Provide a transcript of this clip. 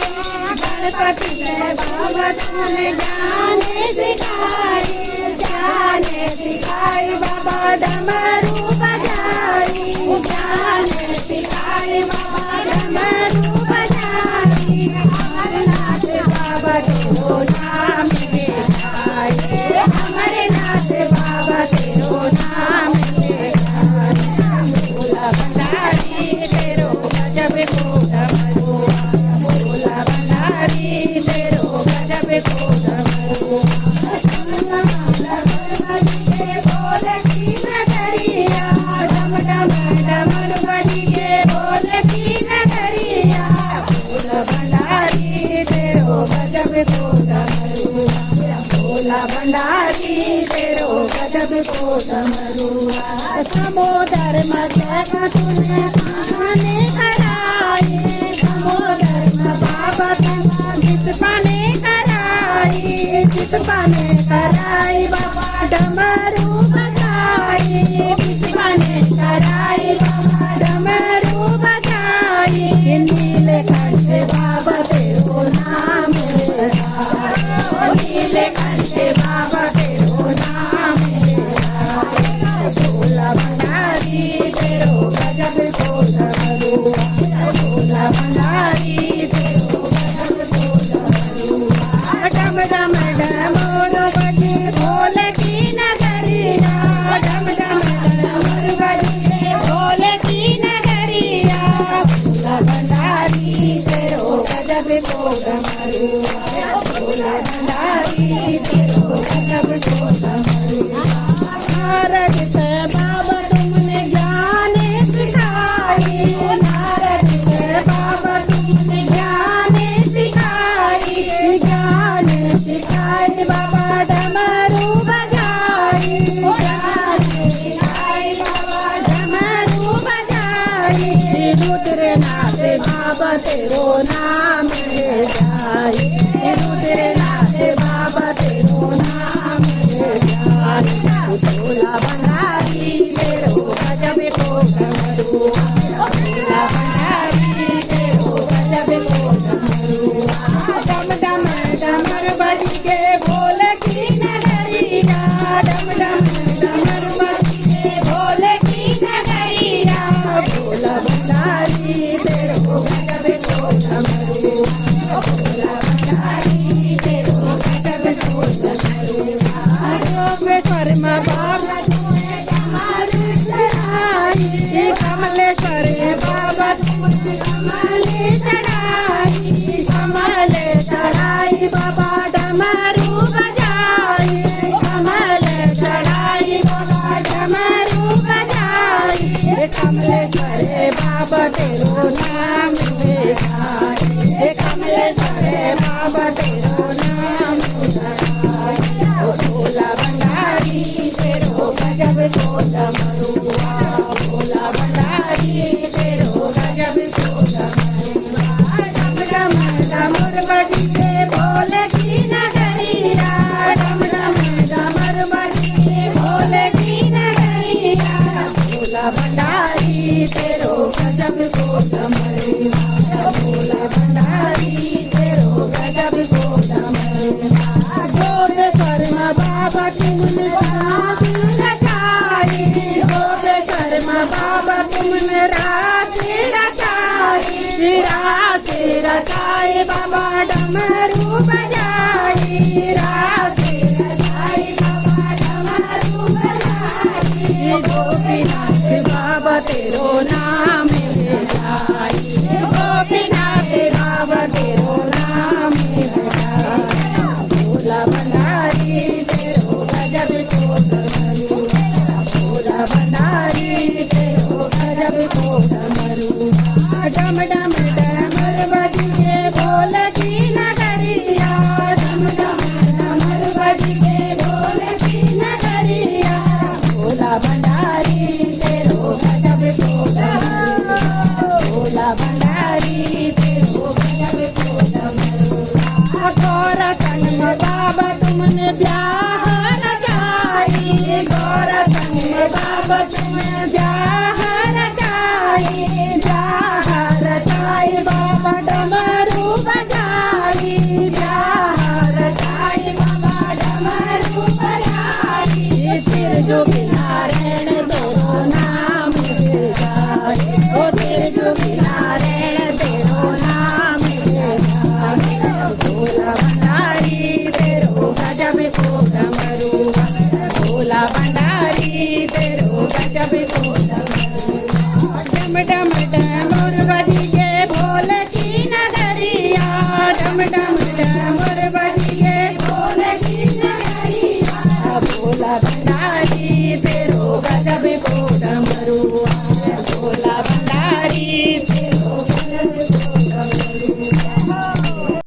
गणपति बाबा तुमने जाने सिखाई बाबा डमरू बजाई जाने सिखाई बाबा डमरू बजाई अमरनाथ बाबा तेरो नाम लेखाई हमारे नाथ बाबा तेरो नाम लेखाई भोला भंडारी तेरो गजब को डमरू भोला भंडारी तेरो गजब को डमरू बोल की नगरिया डम डम डमर बजी के बोल की नगरिया भोला भंडारी तेरो गजब को डमरू भोला भंडारी तेरो गजब को डमरू समुद्र मध्य तुमने पाने कराई समुद्र में बाबा जित पाने कराई बाबा डमरू बजाई जित पाने कराई बाबा डमरू बजाई नीलकंठ बाबा तेरो नाम नीलकंठ बाबा तेरो नाम भोला भंडारी तेरो गजब को डमरू भोला भंडारी तेरो गजब को डमरू डम डम डमरू बजे भोल की नगरिया डम डम डमरू बजे भोल की नगरिया भोला भंडारी तेरो गजब को डमरू भोला भंडारी तेरो गजब को डमरू नारद से बाबा तुमने ज्ञान सिखाई नारद से बाबा तुमने ज्ञान सिखाई बाबा डमरू बजाई ज्ञान सिखाई बाबा डमरू बजाई रुद्रनाथ बाबा तेरो नाम ले जाई रुद्रनाथ बाबा तेरो नाम ले जाई भोला भंडारी तेरो गजब को डमरू भोला भंडारी तेरो गजब को डमरू डम डम डमर बजी के भोल की नगरिया डम डम डमर बजी के भोल की नगरिया भोला भंडारी तेरो गजब को डमरू भोला भंडारी तेरो गजब को डमरू कर्म बाबा तुमने कमल चढ़ाई कमलेश्वर बाबा तुमने कमल चढ़ाई बाबा डमरू बजाई कमल चढ़ाई बाबा डमरू बजाई कमलेश्वर बाबा तेरो नाम लेखाई कमलेश्वर बाबा तेरो नाम लेखाई भोला भंडारी तेरो गजब को डमरू भोला भंडारी तेरो गजब को डमरू डम डम डमर बजी के भोल की नगरिया डम डम डमर बजी के भोल की नगरिया भोला भंडारी तेरो गजब को डमरू भोला भंडारी तेरो गजब को डमरू जोत कर्म बाबा तुमने रात रचाई जोत कर्म बाबा तुमने रात रचाई बाबा डमरू बजाई रात रचाई बाबा डमरू बजाई गोपीनाथ बाबा तेरो नाम ले जाई गोपीनाथ डमर बज के बोल की नगरिया डम डमर बज के बोल की नगरिया भोला भंडारी तेरो गजब तोड़ा भोला भंडारी तेरो गजब तोड़ा गौर संग में बाबा तुमने ब्याह रचाई गौर संग में बाबा तुमने ब्याह रचाई बाबा डम